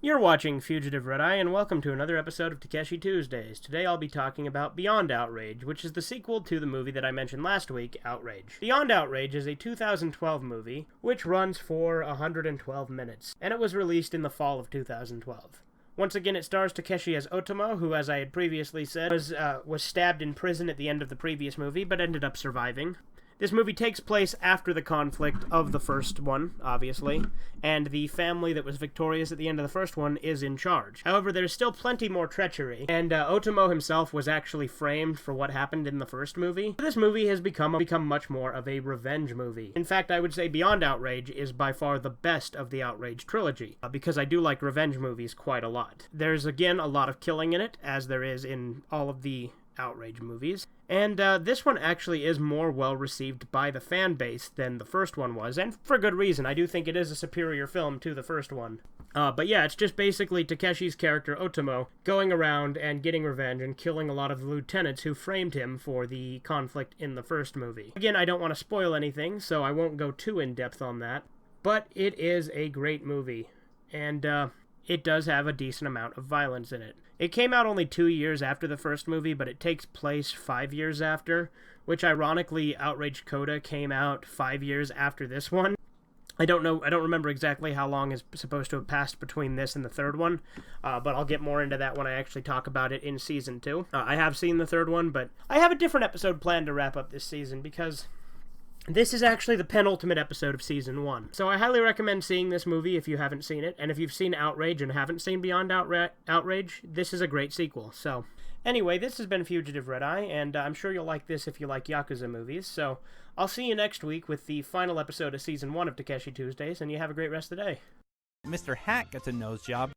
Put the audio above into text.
You're watching Fugitive Red-Eye, and welcome to another episode of Takeshi Tuesdays. Today I'll be talking about Beyond Outrage, which is the sequel to the movie that I mentioned last week, Outrage. Beyond Outrage is a 2012 movie, which runs for 112 minutes, and it was released in the fall of 2012. Once again, it stars Takeshi as Otomo, who, as I had previously said, was stabbed in prison at the end of the previous movie, but ended up surviving. This movie takes place after the conflict of the first one, obviously, and the family that was victorious at the end of the first one is in charge. However, there's still plenty more treachery, and Otomo himself was actually framed for what happened in the first movie. This movie has become much more of a revenge movie. In fact, I would say Beyond Outrage is by far the best of the Outrage trilogy, because I do like revenge movies quite a lot. There's, again, a lot of killing in it, as there is in all of the Outrage movies. And this one actually is more well-received by the fan base than the first one was, and for good reason. I do think it is a superior film to the first one. But yeah, it's just basically Takeshi's character, Otomo, going around and getting revenge and killing a lot of the lieutenants who framed him for the conflict in the first movie. Again, I don't want to spoil anything, so I won't go too in-depth on that, but it is a great movie, and it does have a decent amount of violence in it. It came out only 2 years after the first movie, but it takes place 5 years after, which ironically, Outrage Coda came out 5 years after this one. I don't remember exactly how long is supposed to have passed between this and the third one, but I'll get more into that when I actually talk about it in Season 2. I have seen the third one, but I have a different episode planned to wrap up this season, because this is actually the penultimate episode of Season 1. So I highly recommend seeing this movie if you haven't seen it, and if you've seen Outrage and haven't seen Beyond Outrage, this is a great sequel. So anyway, this has been Fugitive Red-Eye, and I'm sure you'll like this if you like Yakuza movies. So I'll see you next week with the final episode of Season 1 of Takeshi Tuesdays, and you have a great rest of the day. Mr. Hat gets a nose job.